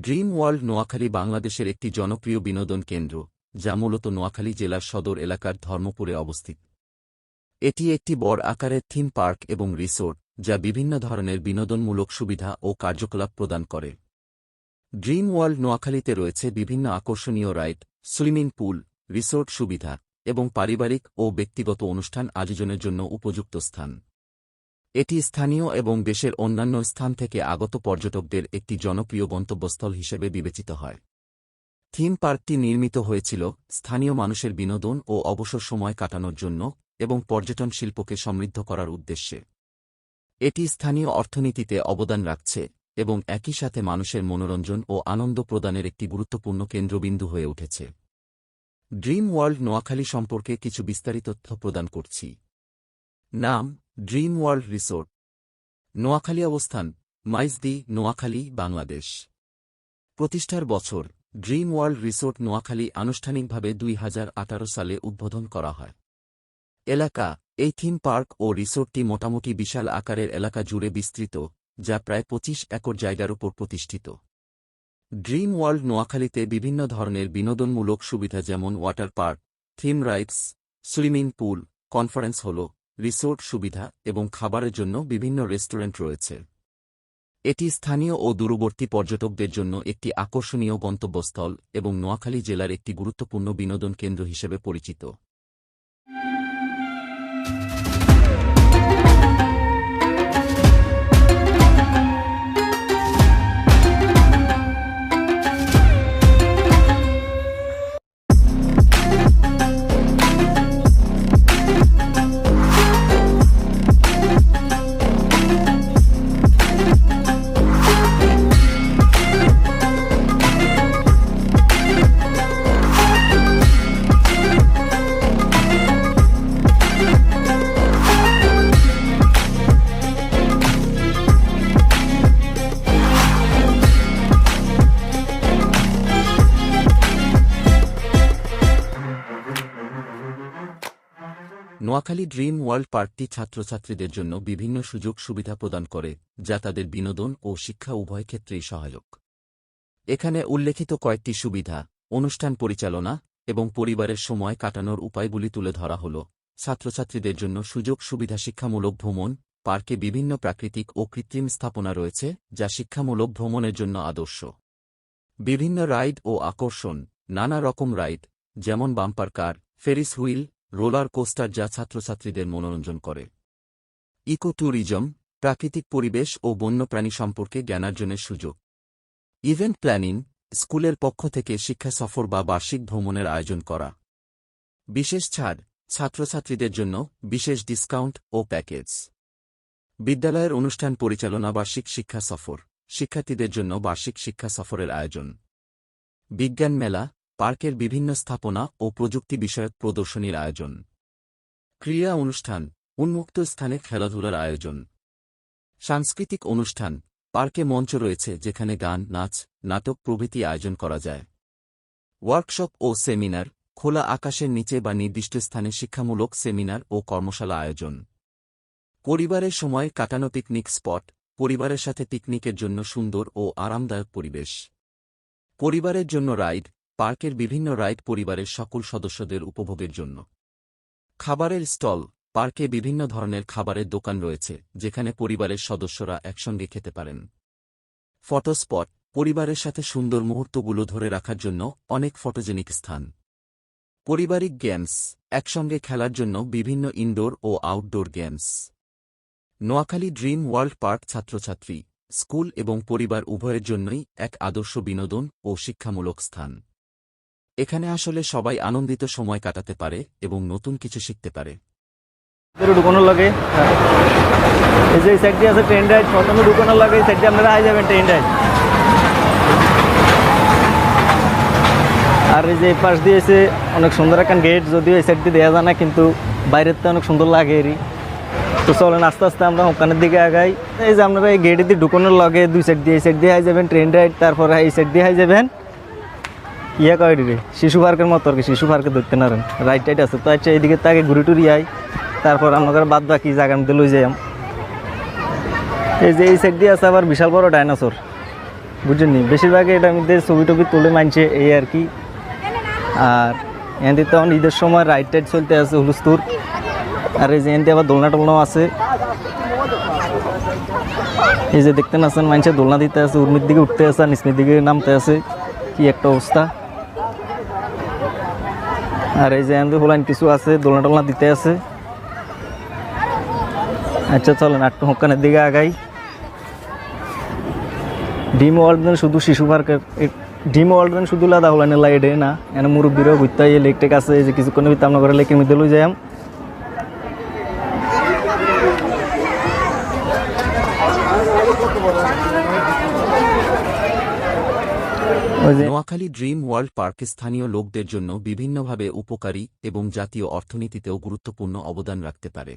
Dream world Noakhali বাংলাদেশের একটি জনপ্রিয় বিনোদন কেন্দ্র, যা মূলত নোয়াখালী জেলার সদর এলাকার ধর্মপুরে অবস্থিত। এটি একটি বড় আকারের থিম পার্ক এবং রিসোর্ট, যা বিভিন্ন ধরনের বিনোদনমূলক সুবিধা ও কার্যকলাপ প্রদান করে। ড্রিম ওয়ার্ল্ড নোয়াখালীতে রয়েছে বিভিন্ন আকর্ষণীয় রাইড, সুইমিং পুল, রিসোর্ট সুবিধা এবং পারিবারিক ও ব্যক্তিগত অনুষ্ঠান আয়োজনের জন্য উপযুক্ত স্থান। এটি স্থানীয় এবং দেশের অন্যান্য স্থান থেকে আগত পর্যটকদের একটি জনপ্রিয় গন্তব্যস্থল হিসেবে বিবেচিত হয়। থিম পার্কটি নির্মিত হয়েছিল স্থানীয় মানুষের বিনোদন ও অবসর সময় কাটানোর জন্য এবং পর্যটন শিল্পকে সমৃদ্ধ করার উদ্দেশ্যে। এটি স্থানীয় অর্থনীতিতে অবদান রাখছে এবং একই সাথে মানুষের মনোরঞ্জন ও আনন্দ প্রদানের একটি গুরুত্বপূর্ণ কেন্দ্রবিন্দু হয়ে উঠেছে। ড্রিম ওয়ার্ল্ড নোয়াখালী সম্পর্কে কিছু বিস্তারিত তথ্য প্রদান করছি। নাম: ড্রিম ওয়ার্ল্ড রিসোর্ট, নোয়াখালী। অবস্থান: মাইজদি, নোয়াখালী, বাংলাদেশ। প্রতিষ্ঠার বছর: ড্রিম ওয়ার্ল্ড রিসোর্ট নোয়াখালী আনুষ্ঠানিকভাবে 2018 সালে উদ্বোধন করা হয়। এলাকা: এই থিম পার্ক ও রিসোর্টটি মোটামুটি বিশাল আকারের এলাকা জুড়ে বিস্তৃত, যা প্রায় 25 একর জায়গার উপর প্রতিষ্ঠিত। ড্রিম ওয়ার্ল্ড নোয়াখালীতে বিভিন্ন ধরনের বিনোদনমূলক সুবিধা যেমন water park, theme rides, swimming pool, conference hall, resort সুবিধা এবং খাবারের জন্য বিভিন্ন রেস্টুরেন্ট রয়েছে। এটি স্থানীয় ও দূরবর্তী পর্যটকদের জন্য একটি আকর্ষণীয় গন্তব্যস্থল এবং নোয়াখালী জেলার একটি গুরুত্বপূর্ণ বিনোদন কেন্দ্র হিসেবে পরিচিত। নোয়াখালী ড্রিম ওয়ার্ল্ড পার্কটি ছাত্রছাত্রীদের জন্য বিভিন্ন সুযোগ সুবিধা প্রদান করে, যা তাদের বিনোদন ও শিক্ষা উভয় ক্ষেত্রেই সহায়ক। এখানে উল্লেখিত কয়েকটি সুবিধা, অনুষ্ঠান পরিচালনা এবং পরিবারের সময় কাটানোর উপায়গুলি তুলে ধরা হল। ছাত্রছাত্রীদের জন্য সুযোগ সুবিধা: শিক্ষামূলক ভ্রমণ, পার্কে বিভিন্ন প্রাকৃতিক ও কৃত্রিম স্থাপনা রয়েছে, যা শিক্ষামূলক ভ্রমণের জন্য আদর্শ। বিভিন্ন রাইড ও আকর্ষণ: নানা রকম রাইড, যেমন বাম্পার কার, ফেরিস হুইল, রোলার কোস্টার, যা ছাত্রছাত্রীদের মনোরঞ্জন করে। ইকো ট্যুরিজম: প্রাকৃতিক পরিবেশ ও বন্যপ্রাণী সম্পর্কে জ্ঞানার্জনের সুযোগ। ইভেন্ট প্ল্যানিং: স্কুলের পক্ষ থেকে শিক্ষা সফর বা বার্ষিক ভ্রমণের আয়োজন করা। বিশেষ ছাড়: ছাত্রছাত্রীদের জন্য বিশেষ ডিসকাউন্ট ও প্যাকেজ। বিদ্যালয়ের অনুষ্ঠান পরিচালনা: বার্ষিক শিক্ষা সফর, শিক্ষার্থীদের জন্য বার্ষিক শিক্ষা সফরের আয়োজন। বিজ্ঞান মেলা: পার্কের বিভিন্ন স্থাপনা ও প্রযুক্তি বিষয়ক প্রদর্শনীর আয়োজন। ক্রীড়া অনুষ্ঠান: উন্মুক্ত স্থানে খেলাধুলার আয়োজন। সাংস্কৃতিক অনুষ্ঠান: পার্কে মঞ্চ রয়েছে যেখানে গান, নাচ, নাটক প্রভৃতি আয়োজন করা যায়। ওয়ার্কশপ ও সেমিনার: খোলা আকাশের নিচে বা নির্দিষ্ট স্থানে শিক্ষামূলক সেমিনার ও কর্মশালা আয়োজন। পরিবারের সময় কাটানো: পিকনিক স্পট, পরিবারের সাথে পিকনিকের জন্য সুন্দর ও আরামদায়ক পরিবেশ। পরিবারের জন্য রাইড: পার্কের বিভিন্ন রাইড পরিবারের সকল সদস্যদের উপভোগের জন্য। খাবারের স্টল: পার্কে বিভিন্ন ধরনের খাবারের দোকান রয়েছে, যেখানে পরিবারের সদস্যরা একসঙ্গে খেতে পারেন। ফটো স্পট: পরিবারের সাথে সুন্দর মুহূর্তগুলো ধরে রাখার জন্য অনেক ফটোজেনিক স্থান। পারিবারিক গেমস: একসঙ্গে খেলার জন্য বিভিন্ন ইনডোর ও outdoor games. Noakhali dream world park ছাত্রছাত্রী, স্কুল এবং পরিবার উভয়ের জন্যই এক আদর্শ বিনোদন ও শিক্ষামূলক স্থান। এখানে আসলে সবাই আনন্দিত সময় কাটাতে পারে এবং নতুন কিছু শিখতে পারে। ঢুকানোর লাগে এই যে সাইড দিয়ে আছে ট্রেন রাইড, প্রথমে ঢুকানোর লাগে এই সাইড দিয়ে আপনারা আই যাবেন ট্রেন রাইড। আর এই যে পাশ দিয়েছে অনেক সুন্দর একটা গেট, যদিও এই সাইড দিয়ে দেওয়া যায় না, কিন্তু বাইরের তো অনেক সুন্দর লাগে এরই। তো চলেন আস্তে আস্তে আমরা ওখানের দিকে আগাই। এই যে আপনারা এই গেটে দিয়ে ঢুকানোর লাগে দুই সাইড দিয়ে, এই সাইড দিয়ে আই যাবেন ট্রেন রাইড, তারপরে এই সাইড দিয়ে আই যাবেন ইয়া কয় রে শিশু পার্কের মতো আর কি। শিশু পার্কে ধরতে না রাইড টাইড আছে তো। আচ্ছা এইদিকে তাকে ঘুরে টুরি আই, তারপর আপনাদের বাদ বাকি জায়গা মধ্যে লই যাই। এই যে এই সাইড দিয়ে আছে আবার বিশাল বড় ডাইনোসর, বুঝছেন, বেশিরভাগ এটার মধ্যে ছবি টবি তুলে মানছে এই আর কি। আর এনদি তখন ঈদের সময় রাইড টাইড চলতে আছে হুলুস্তুর। আর এই যে এনদি আবার দোলনা টোলনাও আছে, এই যে দেখতে আছেন মানুষে দোলনা দিতে আছে, উর্মির দিকে উঠতে আছে আর নিচমির দিকে নামতে আছে, কি একটা অবস্থা। আর এই যে এনদি হোলাইন কিছু আছে, দোলনা টোলনা দিতে আছে। আচ্ছা চলেন একটু হোকানের দিকে আগাই। ডিম ওয়ার্ল্ড শুধু শিশু পার্কের, ডিম ওয়ার্ল্ড শুধু লাদা হোলাইনের লাইডে না, এনে মুরব্বীরাও ঘুরতে এই লেক টেক আছে, এই যে কিছুক্ষণের ভিতরে আমরা করে লেকের মধ্যে লই যাই। নোয়াখালী ড্রিম ওয়ার্ল্ড পার্ক স্থানীয় লোকদের জন্য বিভিন্নভাবে উপকারী এবং জাতীয় অর্থনীতিতেও গুরুত্বপূর্ণ অবদান রাখতে পারে।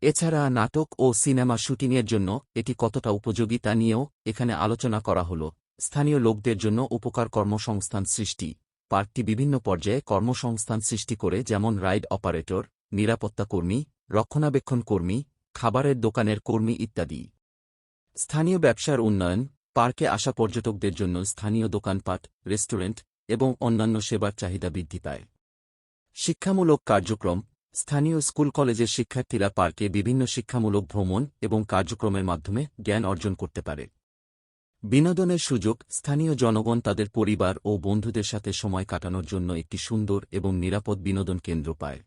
এছাড়া নাটক ও সিনেমা শুটিংয়ের জন্য এটি কতটা উপযোগী তা নিয়েও এখানে আলোচনা করা হল। স্থানীয় লোকদের জন্য উপকার কর্মসংস্থান সৃষ্টি। পার্কটি বিভিন্ন পর্যায়ে কর্মসংস্থান সৃষ্টি করে, যেমন রাইড অপারেটর, নিরাপত্তা কর্মী, রক্ষণাবেক্ষণ কর্মী, খাবারের দোকানের কর্মী ইত্যাদি। স্থানীয় ব্যবসার উন্নয়ন। পার্কে আসা পর্যটকদের জন্য স্থানীয় দোকানপাট, রেস্টুরেন্ট এবং অন্যান্য সেবার চাহিদা বৃদ্ধি পায়। শিক্ষামূলক কার্যক্রম। স্থানীয় স্কুল কলেজের শিক্ষার্থীরা পার্কে বিভিন্ন শিক্ষামূলক ভ্রমণ এবং কার্যক্রমের মাধ্যমে জ্ঞান অর্জন করতে পারে। বিনোদনের সুযোগ। স্থানীয় জনগণ তাদের পরিবার ও বন্ধুদের সাথে সময় কাটানোর জন্য একটি সুন্দর এবং নিরাপদ বিনোদন কেন্দ্র পায়।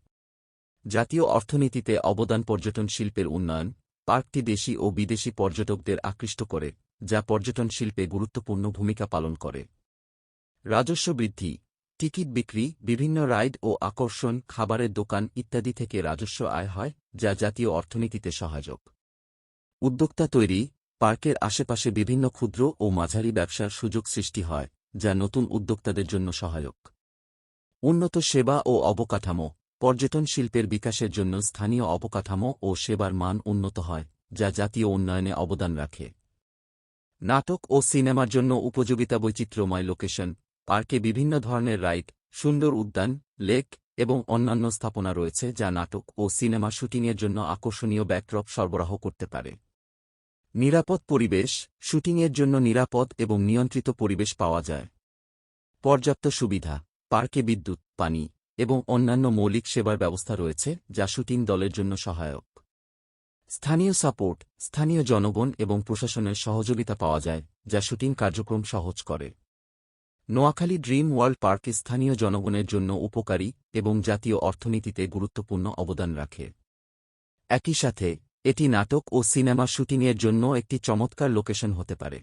জাতীয় অর্থনীতিতে অবদান। পর্যটন শিল্পের উন্নয়ন। পার্কটি দেশি ও বিদেশি পর্যটকদের আকৃষ্ট করে, যা পর্যটন শিল্পে গুরুত্বপূর্ণ ভূমিকা পালন করে। রাজস্ব বৃদ্ধি। টিকিট বিক্রি, বিভিন্ন রাইড ও আকর্ষণ, খাবারের দোকান ইত্যাদি থেকে রাজস্ব আয় হয়, যা জাতীয় অর্থনীতিতে সহায়ক। উদ্যোক্তা তৈরি। পার্কের আশেপাশে বিভিন্ন ক্ষুদ্র ও মাঝারি ব্যবসার সুযোগ সৃষ্টি হয়, যা নতুন উদ্যোক্তাদের জন্য সহায়ক। উন্নত সেবা ও অবকাঠামো। পর্যটন শিল্পের বিকাশের জন্য স্থানীয় অবকাঠামো ও সেবার মান উন্নত হয়, যা জাতীয় উন্নয়নে অবদান রাখে। নাটক ও সিনেমার জন্য উপযোগিতা। বৈচিত্র্যময় লোকেশন। পার্কে বিভিন্ন ধরনের রাইড, সুন্দর উদ্যান, লেক এবং অন্যান্য স্থাপনা রয়েছে, যা নাটক ও সিনেমা শুটিংয়ের জন্য আকর্ষণীয় ব্যাকড্রপ সরবরাহ করতে পারে। নিরাপদ পরিবেশ। শুটিংয়ের জন্য নিরাপদ এবং নিয়ন্ত্রিত পরিবেশ পাওয়া যায়। পর্যাপ্ত সুবিধা। পার্কে বিদ্যুৎ, পানি এবং অন্যান্য মৌলিক সেবার ব্যবস্থা রয়েছে, যা শুটিং দলের জন্য সহায়ক। স্থানীয় সাপোর্ট। স্থানীয় জনগণ এবং প্রশাসনের সহযোগিতা পাওয়া যায়, যা শুটিং কার্যক্রম সহজ করে। নোয়াখালী ড্রিম ওয়ার্ল্ড পার্ক স্থানীয় জনগণের জন্য উপকারী এবং জাতীয় অর্থনীতিতে গুরুত্বপূর্ণ অবদান রাখে। একই সাথে এটি নাটক ও সিনেমা শুটিংয়ের জন্য একটি চমৎকার লোকেশন হতে পারে।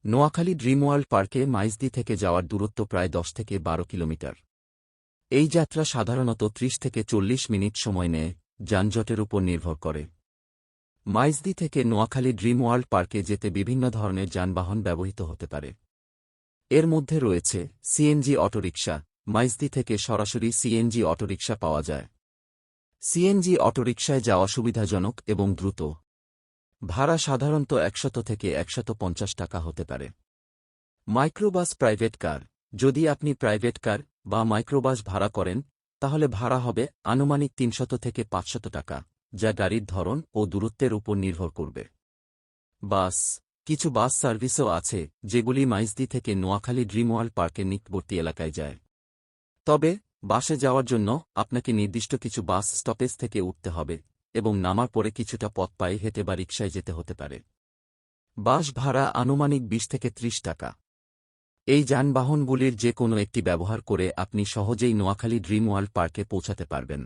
নোয়াখালী ড্রিম ওয়ার্ল্ড পার্কে মাইজদি থেকে যাওয়ার দূরত্ব প্রায় 10 থেকে 12 কিলোমিটার। এই যাত্রা সাধারণত 30 থেকে 40 মিনিট সময় নেয়, যানজটের উপর নির্ভর করে। মাইজদি থেকে নোয়াখালী ড্রিম ওয়ার্ল্ড পার্কে যেতে বিভিন্ন ধরনের যানবাহন ব্যবহৃত হতে পারে। এর মধ্যে রয়েছে সিএনজি অটোরিকশা। মাইজদি থেকে সরাসরি সিএনজি অটোরিকশা পাওয়া যায়। সিএনজি অটোরিকশায় যাওয়া সুবিধাজনক এবং দ্রুত। ভাড়া সাধারণত 100 থেকে 150 টাকা হতে পারে। Microbus private car. যদি আপনি প্রাইভেট কার বা মাইক্রোবাস ভাড়া করেন, তাহলে ভাড়া হবে আনুমানিক ৩০০ থেকে ৫০০ টাকা, যা গাড়ির ধরন ও দূরত্বের উপর নির্ভর করবে। বাস, কিছু বাস সার্ভিসও আছে যেগুলি মাইজদি থেকে নোয়াখালী ড্রিম ওয়ার্ল্ড পার্কের নিকটবর্তী এলাকায় যায়। তবে বাসে যাওয়ার জন্য আপনাকে নির্দিষ্ট কিছু বাস স্টপেজ থেকে উঠতে হবে এবং নামার পরে কিছুটা পথ পায়ে হেঁটে বা রিকশায় যেতে হতে পারে। বাস ভাড়া আনুমানিক ২০ থেকে ৩০ টাকা। এই যানবাহনগুলির যে কোনো একটি ব্যবহার করে আপনি সহজেই নোয়াখালী ড্রিম ওয়ার্ল্ড পার্কে পৌঁছাতে পারবেন।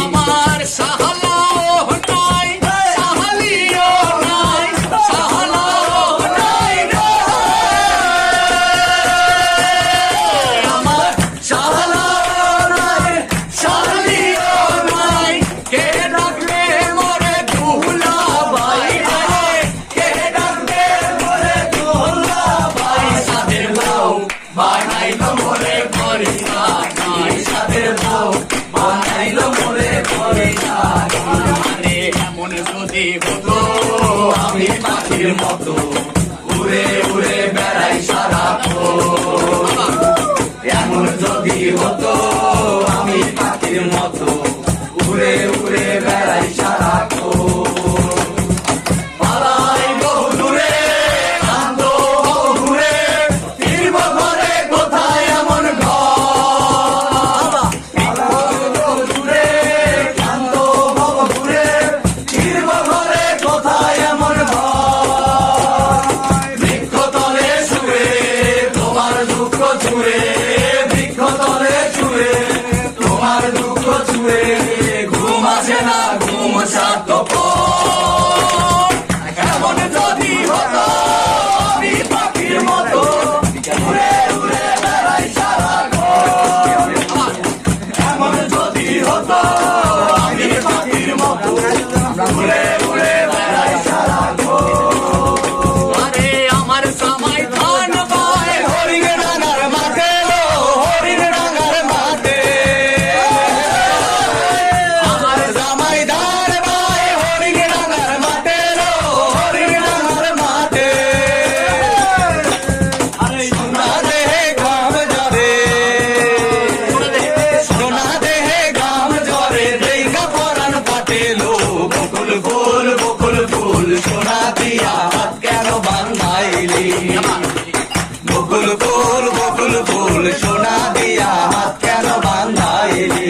আমার সাহালাও নাই, সাহালিও নাই, সাহালাও নাই রে। আমার সাহালাও নাই, সাহালিও নাই, কে ডাকলে মোরে দুলা ভাই রে, কে ডাকলে মোরে দুলা ভাই। সাদের লাউ বানাইলো মোরে বরিশা নাই, সাদের লাউ বানাইলো মোরে বরিশা নাই। এমন যদি হতো আমি পাখির মতো উড়ে উড়ে বেড়াই সারাক্ষণ, এমন যদি হতো আমি পাখির মতো উড়ে উড়ে বেড়াই সারাক্ষণ। পালাই বহু দূরে, কান্দ বহু ঘুরে, ফিরব ঘরে কোথায় এমন ঘর। পালাই বহু দূরে, কান্দ বহু ঘুরে, ফিরব ঘরে কোথায় এমন ঘর। বৃক্ষতলে শুয়ে তোমার দুঃখ ছুঁয়ে, বৃক্ষতলে শুয়ে তোমার দুঃখ ছুঁয়ে, ঘুম আসে না ঘুম স্বার্থপর। এমন যদি হতো আমি পাখির মতো উড়ে উড়ে বেড়াই সারাক্ষণ, এমন যদি হতো আমি পাখির মতো উড়ে উড়ে বেড়াই সারাক্ষণ। আরে আমার জামাই ধান পায় হরিণ ডাঙার মাঠে লো, হরিণ ডাঙার মাঠে। আমার জামাই ধান পায় হরিণ ডাঙার মাঠে লো, হরিণ ডাঙার মাঠে। আরে সোনা দেহে ঘাম ঝরে, সোনা দেহে ঘাম ঝরে, দেখা পরাণ পাটে লো। বকুল ফুল, বকুল ফুল, সোনা দিয়া হাত কেন বান্ধাইলি। বকুল ফুল, বকুল ফুল, সোনা দিয়া হাত কেন বান্ধাইলি।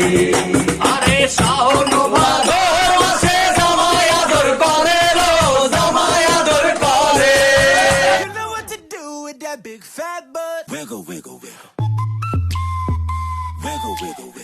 আরে শাওন ভাদর মাসে জামাই আদর করে লো, জামাই আদর করে। You know what to do with that big fat butt. Wiggle, wiggle, wiggle. Wiggle, wiggle, wiggle.